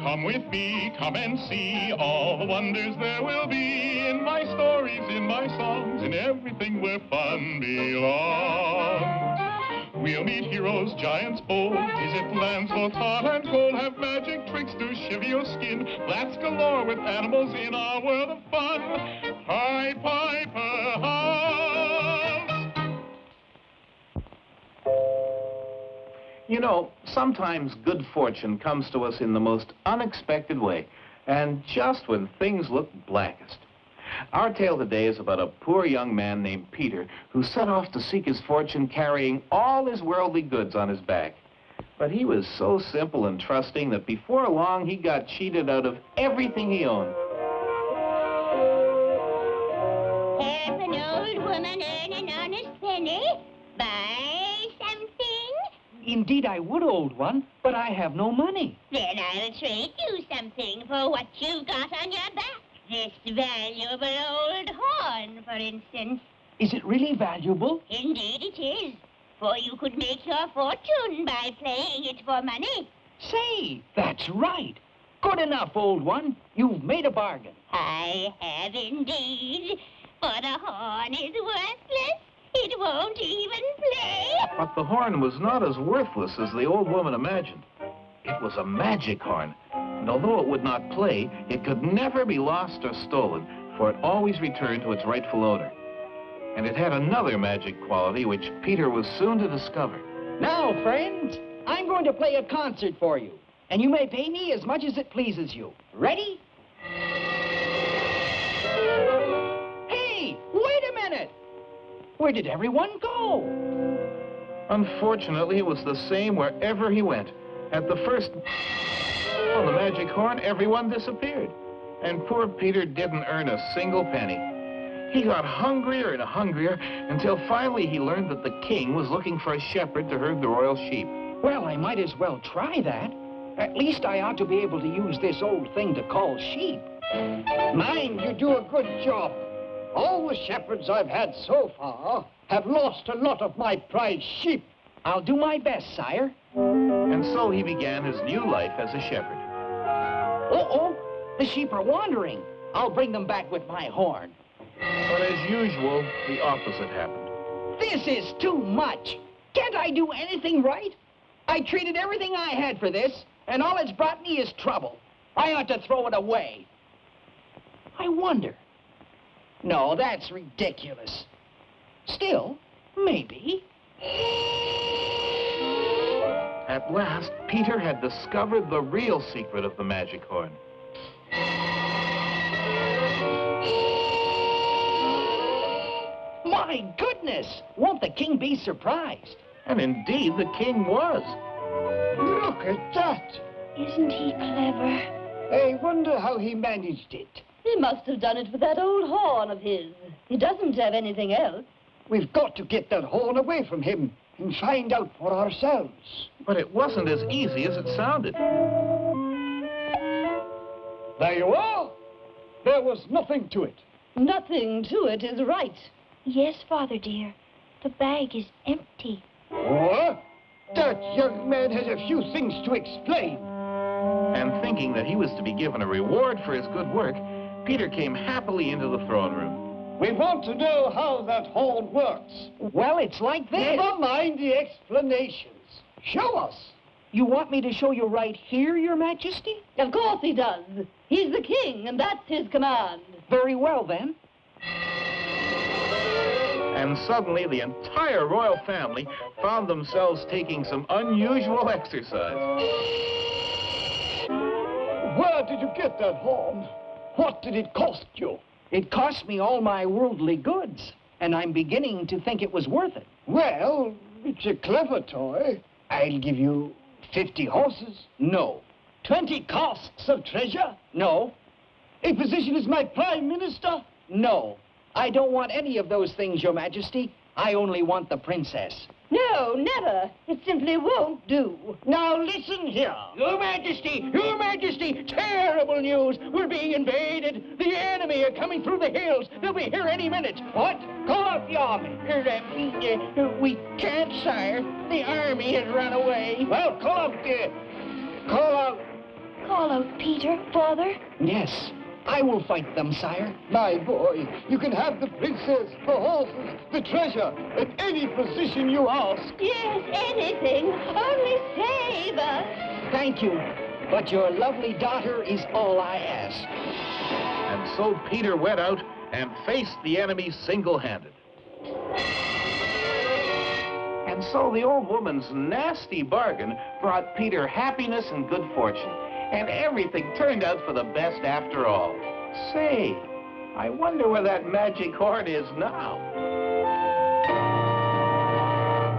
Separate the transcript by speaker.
Speaker 1: come with me, come and see all the wonders there will be in my stories, in my songs, in everything where fun belongs. We'll meet heroes, giants bold, visit lands both hot and cold, have magic tricks to shiver your skin, laughs galore with animals in our world of fun. Pied Piper House.
Speaker 2: You know, sometimes good fortune comes to us in the most unexpected way, and just when things look blackest. Our tale today is about a poor young man named Peter who set off to seek his fortune carrying all his worldly goods on his back. But he was so simple and trusting that before long he got cheated out of everything he owned.
Speaker 3: Help an old woman earn an honest penny? Buy something?
Speaker 4: Indeed I would, old one, but I have no money.
Speaker 3: Then I'll trade you something for what you've got on your back. This valuable old horn, for instance.
Speaker 4: Is it really valuable?
Speaker 3: Indeed it is. For you could make your fortune by playing it for money.
Speaker 4: Say, that's right. Good enough, old one. You've made a bargain.
Speaker 3: I have indeed. For the horn is worthless. It won't even play.
Speaker 2: But the horn was not as worthless as the old woman imagined. It was a magic horn, and although it would not play, it could never be lost or stolen, for it always returned to its rightful owner. And it had another magic quality which Peter was soon to discover.
Speaker 4: Now, friends, I'm going to play a concert for you, and you may pay me as much as it pleases you. Ready? Hey, wait a minute! Where did everyone go?
Speaker 2: Unfortunately, it was the same wherever he went. At the first on the magic horn, everyone disappeared. And poor Peter didn't earn a single penny. He got hungrier and hungrier until finally he learned that the king was looking for a shepherd to herd the royal sheep.
Speaker 4: Well, I might as well try that. At least I ought to be able to use this old thing to call sheep.
Speaker 5: Mind you do a good job. All the shepherds I've had so far have lost a lot of my prize sheep.
Speaker 4: I'll do my best, sire.
Speaker 2: And so he began his new life as a shepherd.
Speaker 4: Uh-oh, the sheep are wandering. I'll bring them back with my horn.
Speaker 2: But as usual, the opposite happened.
Speaker 4: This is too much. Can't I do anything right? I traded everything I had for this, and all it's brought me is trouble. I ought to throw it away. I wonder. No, that's ridiculous. Still, maybe.
Speaker 2: At last, Peter had discovered the real secret of the magic horn.
Speaker 4: My goodness! Won't the king be surprised?
Speaker 2: And indeed, the king was.
Speaker 5: Look at that.
Speaker 6: Isn't he clever?
Speaker 5: I wonder how he managed it.
Speaker 6: He must have done it with that old horn of his. He doesn't have anything else.
Speaker 5: We've got to get that horn away from him and find out for ourselves.
Speaker 2: But it wasn't as easy as it sounded.
Speaker 5: There you are. There was nothing to it.
Speaker 6: Nothing to it is right.
Speaker 3: Yes, Father dear. The bag is empty.
Speaker 5: What? That young man has a few things to explain.
Speaker 2: And thinking that he was to be given a reward for his good work, Peter came happily into the throne room.
Speaker 5: We want to know how that horn works.
Speaker 4: Well, it's like this.
Speaker 5: Never mind the explanations. Show us.
Speaker 4: You want me to show you right here, Your Majesty?
Speaker 6: Of course he does. He's the king, and that's his command.
Speaker 4: Very well, then.
Speaker 2: And suddenly, the entire royal family found themselves taking some unusual exercise.
Speaker 5: Where did you get that horn? What did it cost you?
Speaker 4: It cost me all my worldly goods, and I'm beginning to think it was worth it.
Speaker 5: Well, it's a clever toy. I'll give you 50 horses.
Speaker 4: No.
Speaker 5: 20 casks of treasure.
Speaker 4: No.
Speaker 5: A position as my prime minister.
Speaker 4: No. I don't want any of those things, Your Majesty. I only want the princess.
Speaker 6: No, never. It simply won't do.
Speaker 5: Now listen here.
Speaker 4: Your Majesty, terrible news. We're being invaded. The enemy are coming through the hills. They'll be here any minute.
Speaker 5: What? Call out the army.
Speaker 4: We can't, sire. The army has run away.
Speaker 5: Well, call out
Speaker 6: Call out Peter, Father.
Speaker 4: Yes, I will fight them, sire.
Speaker 5: My boy, you can have the princess, the horses, the treasure, at any position you ask.
Speaker 6: Yes, anything. Only save us.
Speaker 4: Thank you, but your lovely daughter is all I ask.
Speaker 2: And so Peter went out and faced the enemy single-handed. And so the old woman's nasty bargain brought Peter happiness and good fortune. And everything turned out for the best after all. Say, I wonder where that magic horn is now.